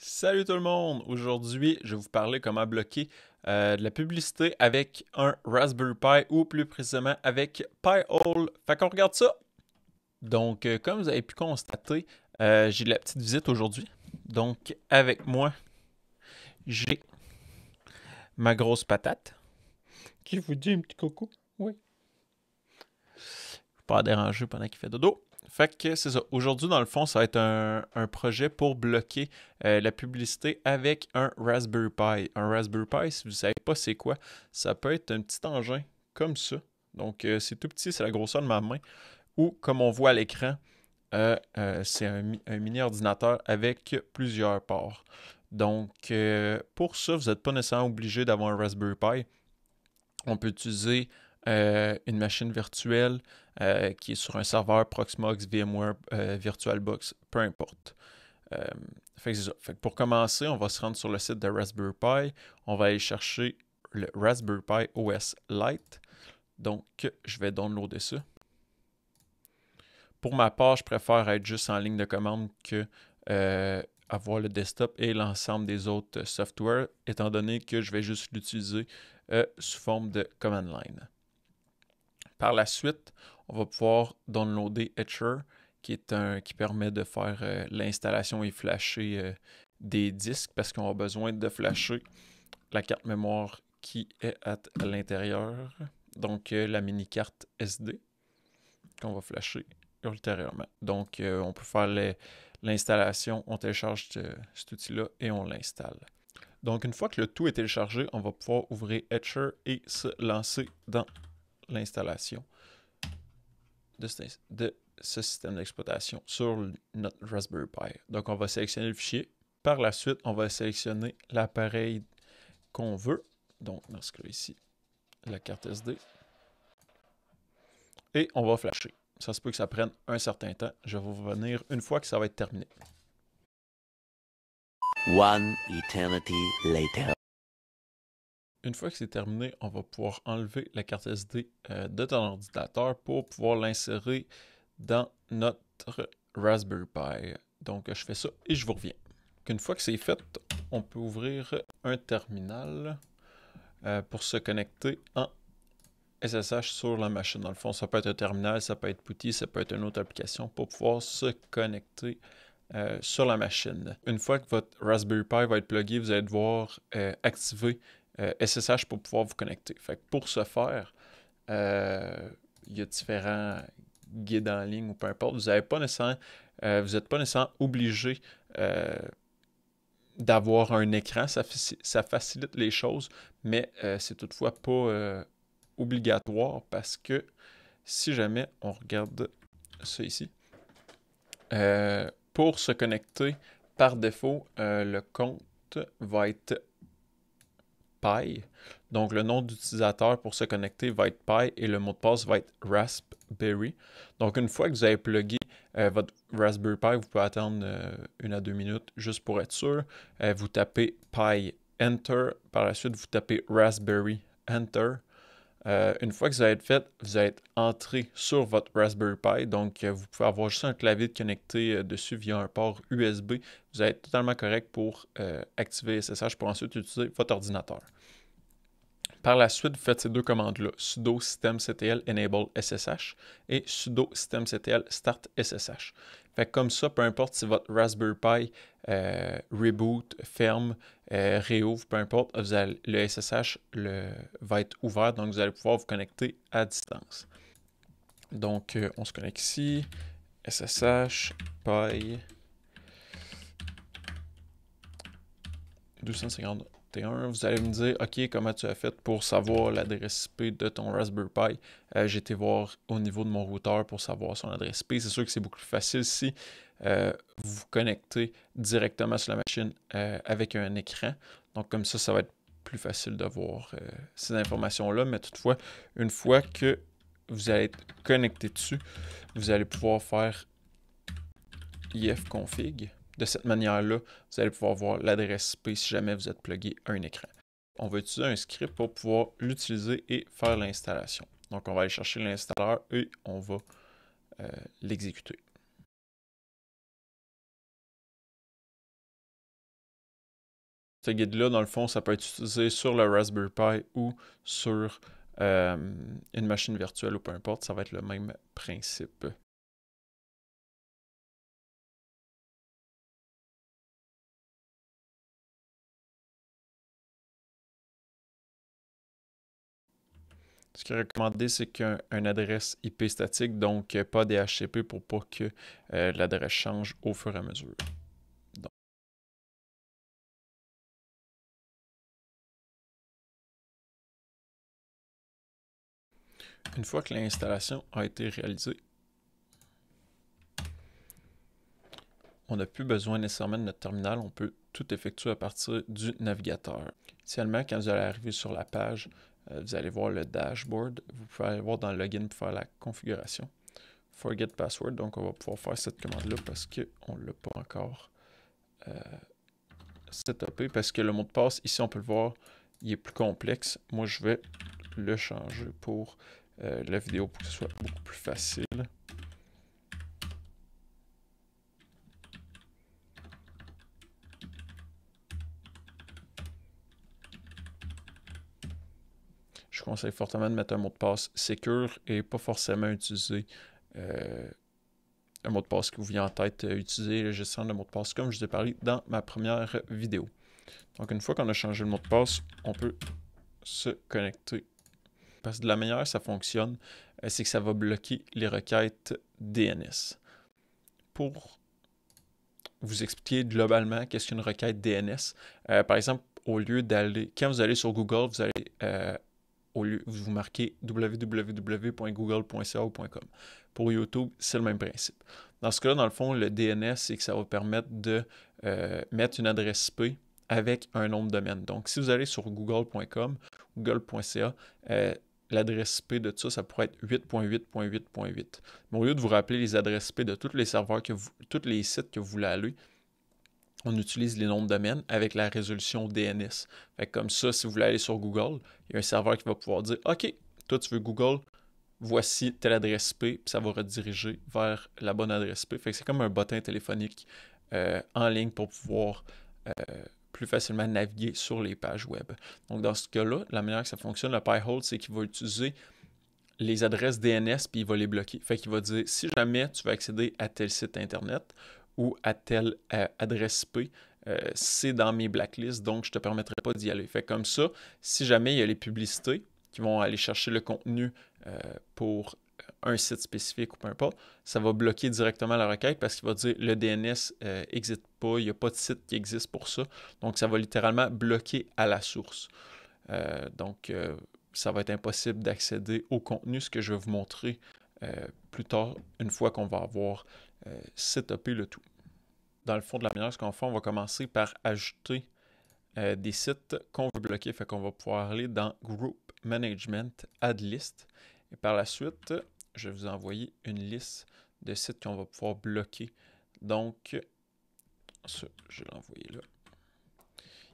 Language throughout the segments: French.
Salut tout le monde! Aujourd'hui, je vais vous parler comment bloquer de la publicité avec un Raspberry Pi ou plus précisément avec Pi-hole. Fait qu'on regarde ça. Donc, comme vous avez pu constater, j'ai de la petite visite aujourd'hui. Donc, avec moi, j'ai ma grosse patate qui vous dit un petit coucou. Oui. Pas à déranger pendant qu'il fait dodo. Fait que c'est ça. Aujourd'hui, dans le fond, ça va être un projet pour bloquer la publicité avec un Raspberry Pi. Un Raspberry Pi, si vous ne savez pas c'est quoi, ça peut être un petit engin comme ça. Donc, c'est tout petit, c'est la grosseur de ma main. Ou, comme on voit à l'écran, c'est un mini ordinateur avec plusieurs ports. Donc, pour ça, vous n'êtes pas nécessairement obligé d'avoir un Raspberry Pi. On peut utiliser une machine virtuelle qui est sur un serveur Proxmox, VMware, VirtualBox, peu importe. Fait que c'est ça. Fait que pour commencer, on va se rendre sur le site de Raspberry Pi. On va aller chercher le Raspberry Pi OS Lite. Donc, je vais downloader ça. Pour ma part, je préfère être juste en ligne de commande que avoir le desktop et l'ensemble des autres softwares, étant donné que je vais juste l'utiliser sous forme de command line. Par la suite, on va pouvoir downloader Etcher, qui permet de faire l'installation et flasher des disques, parce qu'on a besoin de flasher la carte mémoire qui est à l'intérieur, donc la mini-carte SD, qu'on va flasher ultérieurement. Donc, on peut faire l'installation, on télécharge cet outil-là et on l'installe. Donc, une fois que le tout est téléchargé, on va pouvoir ouvrir Etcher et se lancer dans l'installation de ce système d'exploitation sur notre Raspberry Pi. Donc, on va sélectionner le fichier. Par la suite, on va sélectionner l'appareil qu'on veut. Donc, dans ce cas ici, la carte SD. Et on va flasher. Ça se peut que ça prenne un certain temps. Je vais vous revenir une fois que ça va être terminé. One eternity later. Une fois que c'est terminé, on va pouvoir enlever la carte SD de ton ordinateur pour pouvoir l'insérer dans notre Raspberry Pi. Donc, je fais ça et je vous reviens. Une fois que c'est fait, on peut ouvrir un terminal pour se connecter en SSH sur la machine. Dans le fond, ça peut être un terminal, ça peut être Putty, ça peut être une autre application pour pouvoir se connecter sur la machine. Une fois que votre Raspberry Pi va être plugué, vous allez devoir activer SSH pour pouvoir vous connecter. Fait que pour ce faire, il y a différents guides en ligne ou peu importe. Vous n'êtes pas nécessairement obligé d'avoir un écran. Ça facilite les choses, mais c'est toutefois pas obligatoire parce que si jamais on regarde ça ici, pour se connecter, par défaut, le compte va être Pi. Donc, le nom d'utilisateur pour se connecter va être Pi et le mot de passe va être Raspberry. Donc, une fois que vous avez plugué votre Raspberry Pi, vous pouvez attendre 1 à 2 minutes juste pour être sûr. Vous tapez Pi Enter. Par la suite, vous tapez Raspberry Enter. Une fois que vous avez fait, vous allez être entré sur votre Raspberry Pi. Donc, vous pouvez avoir juste un clavier de connecté dessus via un port USB. Vous allez être totalement correct pour activer SSH pour ensuite utiliser votre ordinateur. Par la suite, vous faites ces deux commandes-là, sudo systemctl enable SSH et sudo systemctl start SSH. Fait que comme ça, peu importe si votre Raspberry Pi reboot, ferme, réouvre, peu importe, le SSH va être ouvert, donc vous allez pouvoir vous connecter à distance. Donc, on se connecte ici, SSH, Pi 251. Vous allez me dire, OK, comment tu as fait pour savoir l'adresse IP de ton Raspberry Pi? J'ai été voir au niveau de mon routeur pour savoir son adresse IP. C'est sûr que c'est beaucoup plus facile si vous vous connectez directement sur la machine avec un écran. Donc, comme ça va être plus facile de voir ces informations-là. Mais toutefois, une fois que vous allez être connecté dessus, vous allez pouvoir faire ifconfig. De cette manière-là, vous allez pouvoir voir l'adresse IP si jamais vous êtes plugué à un écran. On va utiliser un script pour pouvoir l'utiliser et faire l'installation. Donc, on va aller chercher l'installeur et on va l'exécuter. Ce guide-là, dans le fond, ça peut être utilisé sur le Raspberry Pi ou sur une machine virtuelle ou peu importe, ça va être le même principe. Ce qui est recommandé, c'est qu'une adresse IP statique, donc pas DHCP pour pas que l'adresse change au fur et à mesure. Donc, une fois que l'installation a été réalisée, on n'a plus besoin nécessairement de notre terminal, on peut tout effectuer à partir du navigateur. Initialement, quand vous allez arriver sur la page, vous allez voir le dashboard. Vous pouvez aller voir dans le login pour faire la configuration. Forget password, donc on va pouvoir faire cette commande-là parce qu'on ne l'a pas encore setupé. Parce que le mot de passe, ici on peut le voir, il est plus complexe. Moi je vais le changer pour la vidéo pour que ce soit beaucoup plus facile. Je conseille fortement de mettre un mot de passe secure et pas forcément utiliser un mot de passe qui vous vient en tête, utiliser le gestionnaire de mot de passe comme je vous ai parlé dans ma première vidéo. Donc une fois qu'on a changé le mot de passe, on peut se connecter. Parce que de la manière ça fonctionne, c'est que ça va bloquer les requêtes DNS. Pour vous expliquer globalement qu'est-ce qu'une requête DNS, par exemple, au lieu d'aller, quand vous allez sur Google, vous allez au lieu vous marquez www.google.ca ou .com. Pour YouTube, c'est le même principe. Dans ce cas-là, dans le fond, le DNS, c'est que ça va permettre de mettre une adresse IP avec un nom de domaine. Donc, si vous allez sur google.com, google.ca, l'adresse IP de tout ça, ça pourrait être 8.8.8.8. Mais au lieu de vous rappeler les adresses IP de tous les serveurs, tous les sites que vous voulez aller, on utilise les noms de domaine avec la résolution DNS. Fait que comme ça, si vous voulez aller sur Google, il y a un serveur qui va pouvoir dire « OK, toi tu veux Google, voici telle adresse IP », puis ça va rediriger vers la bonne adresse IP. Fait que c'est comme un bottin téléphonique en ligne pour pouvoir plus facilement naviguer sur les pages web. Donc dans ce cas-là, la manière que ça fonctionne, le Pi-hole, c'est qu'il va utiliser les adresses DNS puis il va les bloquer. Fait qu'il va dire si jamais tu veux accéder à tel site internet ou à telle adresse IP, c'est dans mes blacklists, donc je ne te permettrai pas d'y aller. Fait comme ça, si jamais il y a les publicités qui vont aller chercher le contenu pour un site spécifique ou peu importe, ça va bloquer directement la requête parce qu'il va dire le DNS n'existe pas, il n'y a pas de site qui existe pour ça. Donc ça va littéralement bloquer à la source. Donc ça va être impossible d'accéder au contenu, ce que je vais vous montrer plus tard, une fois qu'on va avoir setupé le tout. Dans le fond de la manière, ce qu'on fait, on va commencer par ajouter des sites qu'on veut bloquer. Fait qu'on va pouvoir aller dans Group Management, Add List. Et par la suite, je vais vous envoyer une liste de sites qu'on va pouvoir bloquer. Donc, ça, je vais l'envoyer là.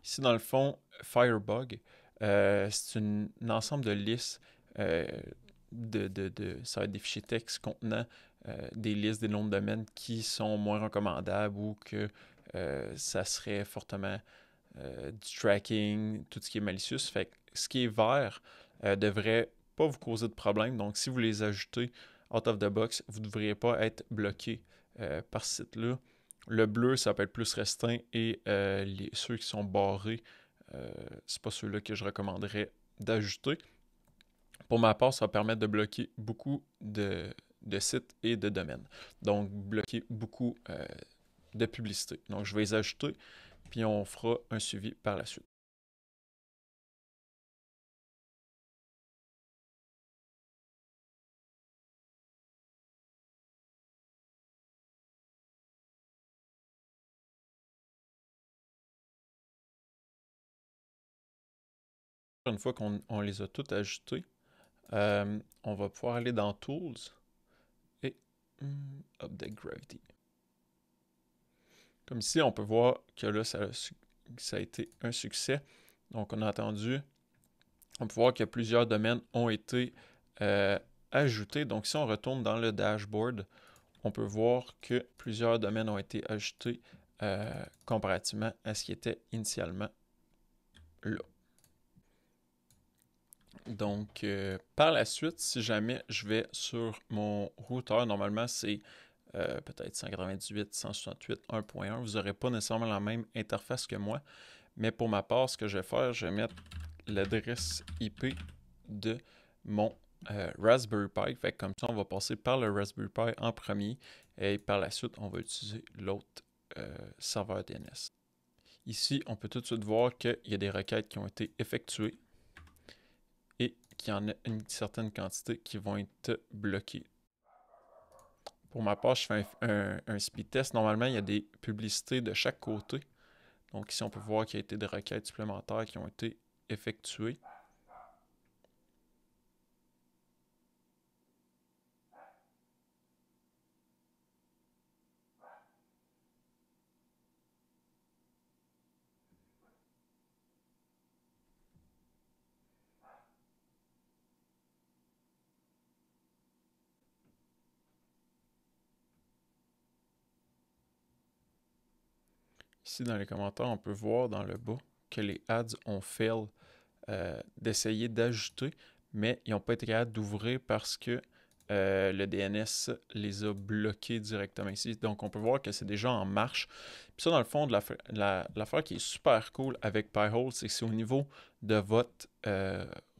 Ici, dans le fond, Firebug, c'est un ensemble de listes ça va être des fichiers texte contenant des listes, des noms de domaine qui sont moins recommandables ou que ça serait fortement du tracking, tout ce qui est malicieux. Fait que ce qui est vert devrait pas vous causer de problème. Donc, si vous les ajoutez out of the box, vous ne devriez pas être bloqué par ce site-là. Le bleu, ça peut être plus restreint et ceux qui sont barrés, c'est pas ceux-là que je recommanderais d'ajouter. Pour ma part, ça va permettre de bloquer beaucoup de sites et de domaines. Donc, bloquer beaucoup de publicité. Donc, je vais les ajouter, puis on fera un suivi par la suite. Une fois qu'on les a toutes ajoutées, on va pouvoir aller dans Tools et Update Gravity. Comme ici, on peut voir que là, ça a été un succès. Donc, on a attendu. On peut voir que plusieurs domaines ont été ajoutés. Donc, si on retourne dans le dashboard, on peut voir que plusieurs domaines ont été ajoutés comparativement à ce qui était initialement là. Donc, par la suite, si jamais je vais sur mon routeur, normalement c'est peut-être 198, 168, 1.1, vous n'aurez pas nécessairement la même interface que moi. Mais pour ma part, ce que je vais faire, je vais mettre l'adresse IP de mon Raspberry Pi. Fait que comme ça, on va passer par le Raspberry Pi en premier et par la suite, on va utiliser l'autre serveur DNS. Ici, on peut tout de suite voir qu'il y a des requêtes qui ont été effectuées et qu'il y en a une certaine quantité qui vont être bloquées. Pour ma part, je fais un speed test. Normalement, il y a des publicités de chaque côté. Donc ici, on peut voir qu'il y a été des requêtes supplémentaires qui ont été effectuées. Ici, dans les commentaires, on peut voir dans le bas que les ads ont fail d'essayer d'ajouter, mais ils n'ont pas été capables d'ouvrir parce que le DNS les a bloqués directement ici. Donc, on peut voir que c'est déjà en marche. Puis ça, dans le fond, l'affaire qui est super cool avec Pi-hole, c'est que c'est au niveau de votre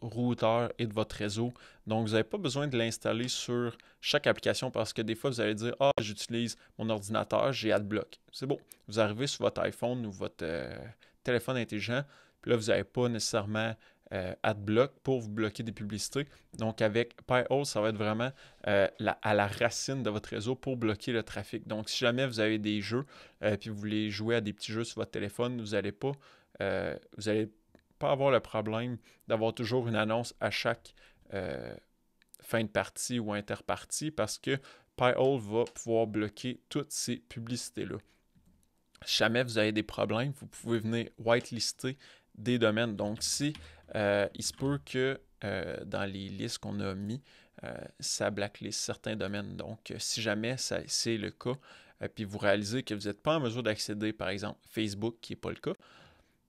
routeur et de votre réseau. Donc, vous n'avez pas besoin de l'installer sur chaque application parce que des fois, vous allez dire « Ah, j'utilise mon ordinateur, j'ai AdBlock. » C'est bon. Vous arrivez sur votre iPhone ou votre téléphone intelligent, puis là, vous n'avez pas nécessairement AdBlock pour vous bloquer des publicités. Donc, avec Pi-hole, ça va être vraiment à la racine de votre réseau pour bloquer le trafic. Donc, si jamais vous avez des jeux puis vous voulez jouer à des petits jeux sur votre téléphone, vous n'allez pas avoir le problème d'avoir toujours une annonce à chaque fin de partie ou interpartie parce que Pi-hole va pouvoir bloquer toutes ces publicités-là. Si jamais vous avez des problèmes, vous pouvez venir whitelister des domaines. Donc, si il se peut que dans les listes qu'on a mis, ça blacklist certains domaines. Donc, si jamais c'est le cas, puis vous réalisez que vous n'êtes pas en mesure d'accéder, par exemple, Facebook, qui n'est pas le cas,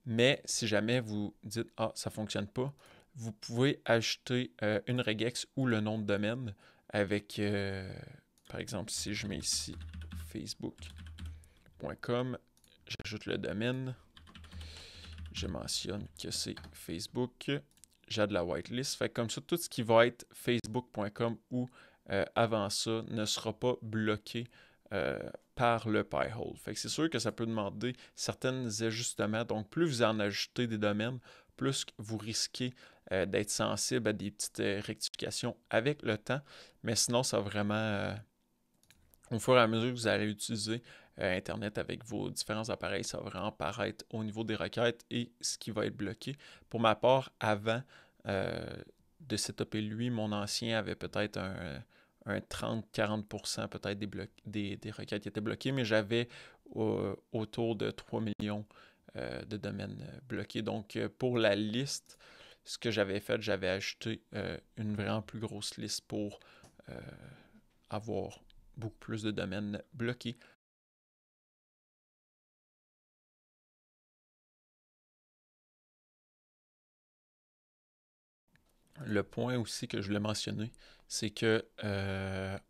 mais si jamais vous dites « Ah, ça ne fonctionne pas », vous pouvez ajouter une regex ou le nom de domaine avec, par exemple, si je mets ici facebook.com, j'ajoute le domaine, je mentionne que c'est Facebook, j'ai de la whitelist. Fait que comme ça, tout ce qui va être facebook.com ou avant ça ne sera pas bloqué par le Pi-hole. Fait que c'est sûr que ça peut demander certains ajustements. Donc, plus vous en ajoutez des domaines, plus vous risquez d'être sensible à des petites rectifications avec le temps. Mais sinon, ça va vraiment, au fur et à mesure que vous allez utiliser Internet avec vos différents appareils, ça va vraiment apparaître au niveau des requêtes et ce qui va être bloqué. Pour ma part, avant de setuper lui, mon ancien avait peut-être un 30-40% peut-être des requêtes qui étaient bloquées, mais j'avais autour de 3 millions de domaines bloqués. Donc, pour la liste, ce que j'avais fait, j'avais ajouté une vraiment plus grosse liste pour avoir beaucoup plus de domaines bloqués. Le point aussi que je voulais mentionner, c'est que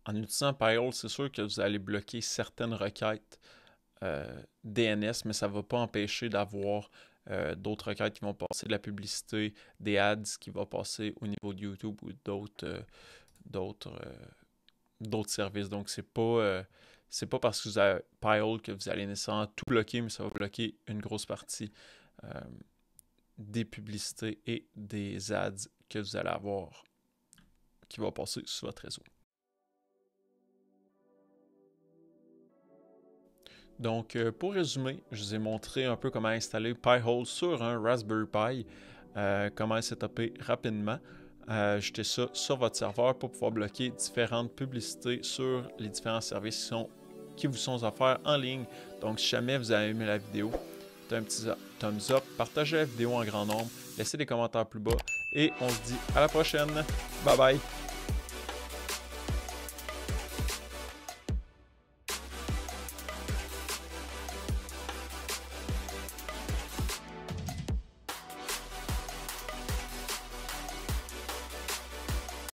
en utilisant Pi-hole, c'est sûr que vous allez bloquer certaines requêtes DNS, mais ça ne va pas empêcher d'avoir d'autres requêtes qui vont passer de la publicité, des ads qui vont passer au niveau de YouTube ou d'autres services. Donc, c'est pas parce que vous avez Pi-hole que vous allez nécessairement tout bloquer, mais ça va bloquer une grosse partie des publicités et des ads que vous allez avoir qui va passer sur votre réseau. Donc, pour résumer, je vous ai montré un peu comment installer Pi-hole sur un Raspberry Pi, comment setuper rapidement, ajouter ça sur votre serveur pour pouvoir bloquer différentes publicités sur les différents services qui vous sont offerts en ligne. Donc, si jamais vous avez aimé la vidéo, faites un petit thumbs up, partagez la vidéo en grand nombre, laissez des commentaires plus bas et on se dit à la prochaine. Bye bye!